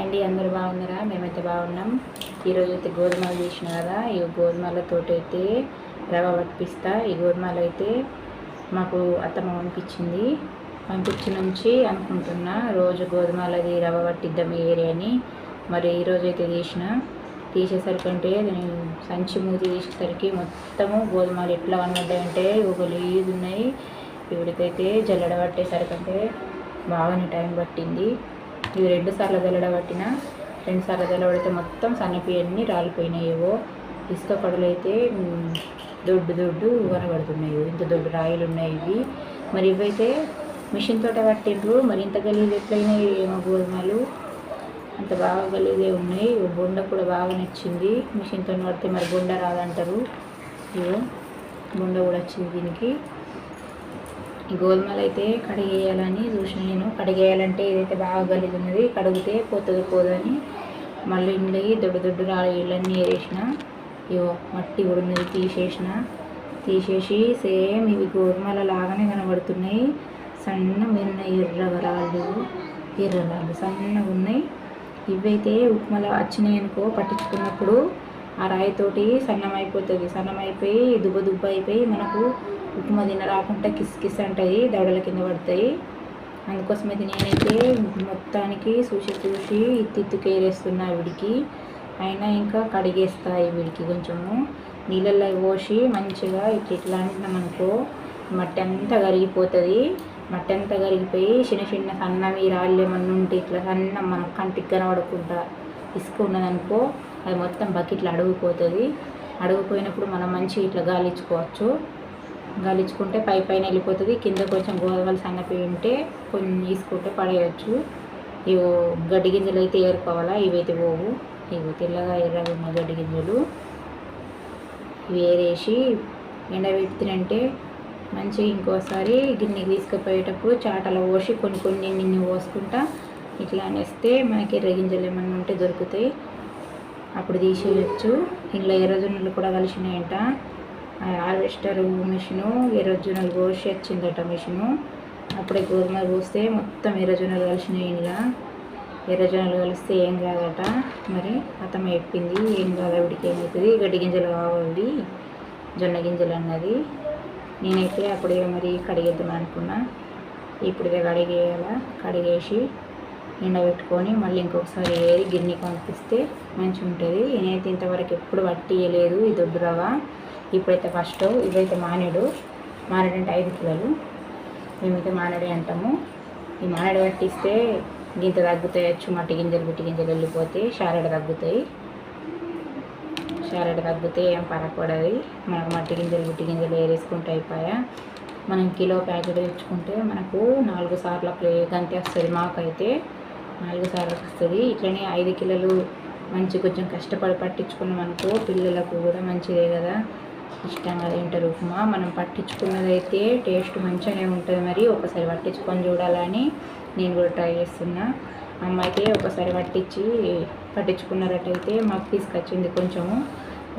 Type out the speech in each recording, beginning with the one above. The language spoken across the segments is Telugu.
అండి, అందరూ బాగున్నారా? మేమైతే బాగున్నాం. ఈరోజు అయితే గోధుమలు చేసిన కదా, ఈ గోధుమలతోటి అయితే రవ్వ పట్టిస్తా. ఈ గోధుమలు అయితే మాకు అత్తమ్మ పంపించి నుంచి అనుకుంటున్నా రోజు గోధుమలది రవ్వ పట్టిద్దాం ఏరియాని. మరి ఈరోజు అయితే తీసేసరికంటే నేను సంచి మూతి తీసేసరికి మొత్తము గోధుమలు ఎట్లా అన్నదంటే ఒక లీజు ఉన్నాయి. ఇవిడికైతే జల్లెడ పట్టేసరికంటే బాగానే టైం పట్టింది. ఇవి 2 సార్లు జల్లడబట్టిన 2 సార్లు జల్లబడితే మొత్తం సన్నపియన్నీ రాలిపోయినాయేవో. ఇసుక పడలు అయితే దొడ్డు కనబడుతున్నాయి. ఇంత దొడ్డు రాయిలు ఉన్నాయి ఇవి. మరి ఇవైతే మిషన్ తోట పట్టిండ్రు. మరి ఇంత గలీజ్ ఎట్లయినాయి ఏమో గోధుమలు, అంత బాగా గలీజే ఉన్నాయి. బొండ కూడా బాగా నచ్చింది. మిషన్తో పడితే మరి బొండ రాదంటారు. ఇవో బొండ కూడా వచ్చింది దీనికి. ఈ గోధుమలు అయితే కడిగేయాలని చూసిన నేను. కడిగేయాలంటే ఇదైతే బాగా గలీజ్ ఉన్నది, కడిగితే పోదని మళ్ళీ ఇంట్లో దొడ్డు రాళ్ళన్నీ వేసిన. ఇవో మట్టి కూడా ఉన్నది, తీసేసి సేమ్ ఇవి గోధుమల లాగానే కనబడుతున్నాయి. సన్నగా ఉన్నాయి, ఎర్రరాళ్ళు సన్నగా ఉన్నాయి. ఇవైతే ఉప్మాలో వచ్చినాయి అనుకో, పట్టించుకున్నప్పుడు ఆ రాయితోటి సన్నమైపోయి దుబ్బ అయిపోయి మనకు ఉప్మా రాకుండా కిస్ అంటాయి, దవడల కింద పడతాయి. అందుకోసమైతే నేనైతే మొత్తానికి చూసి ఇత్తుకేరేస్తున్నా వీడికి. అయినా ఇంకా కడిగేస్తాయి వీడికి కొంచెము నీళ్ళల్లో పోసి మంచిగా ఇట్లా అంటున్నామనుకో మట్టి అంతా కరిగిపోతుంది. మట్టి అంతా కరిగిపోయి చిన్న సన్నవి రాళ్ళు ఏమన్నా ఉంటే ఇట్లా సన్న మన కంటికి కనబడకుండా ఇసుక ఉన్నదనుకో అది మొత్తం బకెట్లో అడుగుపోతుంది. అడుగుపోయినప్పుడు మనం మంచిగా ఇట్లా గాలించుకుంటే పైన వెళ్ళిపోతుంది. కింద కొంచెం గోధుమలు సన్నపోయి ఉంటే కొన్ని తీసుకుంటే పడేయచ్చు. ఇవి గడ్డి గింజలు అయితే ఏరుకోవాలా, ఇవైతే పోవు. ఇవి తెల్లగా ఎర్రగా ఉన్న గడ్డి గింజలు ఇవి ఏరేసి ఎండబెట్టినంటే మంచిగా ఇంకోసారి గిన్నెకి తీసుకుపోయేటప్పుడు చాటలో పోసి కొన్ని పోసుకుంటా ఇట్లా అనేస్తే మనకి ఎర్ర గింజలు ఏమన్నా ఉంటే దొరుకుతాయి, అప్పుడు తీసేయచ్చు. ఇంట్లో ఎర్రజొన్నలు కూడా కలిసినాయంట. హార్వెస్టర్ మిషను ఎర్రజొన్నలు కోసి వచ్చిందట మిషను. అప్పుడే గోధుమలు పోస్తే మొత్తం ఎర్రజొన్నలు కలిసినాయి. ఇంట్లో ఎర్రజొన్నలు కలిస్తే ఏం కాదట. మరి అత్తమ్మ చెప్పింది ఏం కాదు, వీడికి ఏమవుతుంది, గడ్డి గింజలు కావాలి జొన్న గింజలు అన్నది. నేనైతే అప్పుడే మరి కడిగేద్దాం అనుకున్నా. ఇప్పుడు కడిగేసి ఎండబెట్టుకొని మళ్ళీ ఇంకొకసారి ఏరి గిన్నెకి పంపిస్తే మంచిగా ఉంటుంది. నేనైతే ఇంతవరకు ఎప్పుడు పట్టియలేదు ఈ దొడ్డు రవ్వ. ఇప్పుడైతే ఫస్ట్ ఇవైతే మానేడు అంటే 5 కిలోలు, మేమైతే మానేడే అంటాము. ఈ మానేడు పట్టిస్తే గింత తగ్గుతాయచ్చు, మట్టి గింజలు బిట్టి గింజలు వెళ్ళిపోతే షారెడ తగ్గుతాయి, ఏం పడకూడదు. మనకు మట్టి గింజలు బిట్టి గింజలు ఏరేసుకుంటే అయిపోయా. మనం కిలో ప్యాకెట్ తెచ్చుకుంటే మనకు 4 సార్లు గంతే వస్తుంది. మాకైతే 4 సార్లు వస్తుంది. ఇట్లనే 5 కిలోలు కొంచెం కష్టపడి పట్టించుకున్నాం అనుకో పిల్లలకు కూడా మంచిదే కదా, ఇష్టంగా తింటారు ఉప్మా. మనం పట్టించుకున్నదైతే టేస్ట్ మంచిగానే ఉంటుంది. మరి ఒకసారి పట్టించుకొని చూడాలని నేను కూడా ట్రై చేస్తున్నా. అమ్మ అయితే ఒకసారి పట్టించుకున్నట్టయితే మాకు తీసుకొచ్చింది కొంచెము.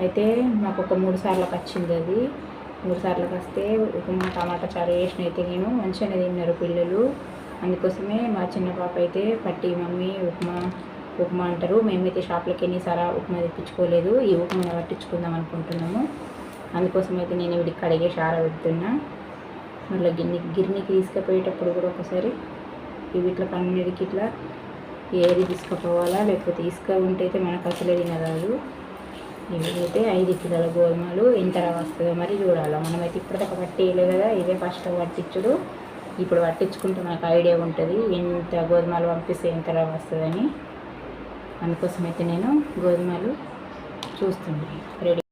అయితే మాకు ఒక 3 సార్లకు వచ్చింది. అది 3 సార్లకు వస్తే ఉప్మా టమాటా చారు వేసిన అయితే నేను మంచిగానే తిన్నారు పిల్లలు. అందుకోసమే మా చిన్న పాప అయితే మమ్మీ ఉప్మా అంటారు. మేమైతే షాప్లకి ఎన్నిసార్లు ఉప్మా తెప్పించుకోలేదు, ఈ ఉప్మా పట్టించుకుందాం అనుకుంటున్నాము. అందుకోసం అయితే నేను వీడికి కడిగేసి ఆరబెడుతున్నా. మళ్ళీ గిన్నెకి తీసుకుపోయేటప్పుడు కూడా ఒకసారి వీటిలో పన్నెండుకి ఇట్లా ఏరి తీసుకుపోవాలా, లేకపోతే ఉంటే అయితే మనకు అసలే తినరాదు. ఇవైతే 5 కిలోల గోధుమలు ఎంత వస్తుందో మరి చూడాలి. మనమైతే ఇప్పటిదాకా పట్టేయలేదు కదా, ఇదే ఫస్ట్ పట్టించుడు. ఇప్పుడు పట్టించుకుంటే మనకు ఐడియా ఉంటుంది ఎంత గోధుమలు పంపిస్తే ఎంత వస్తుందని. అందుకోసమైతే నేను గోధుమలు చూస్తున్నాను రెడీ.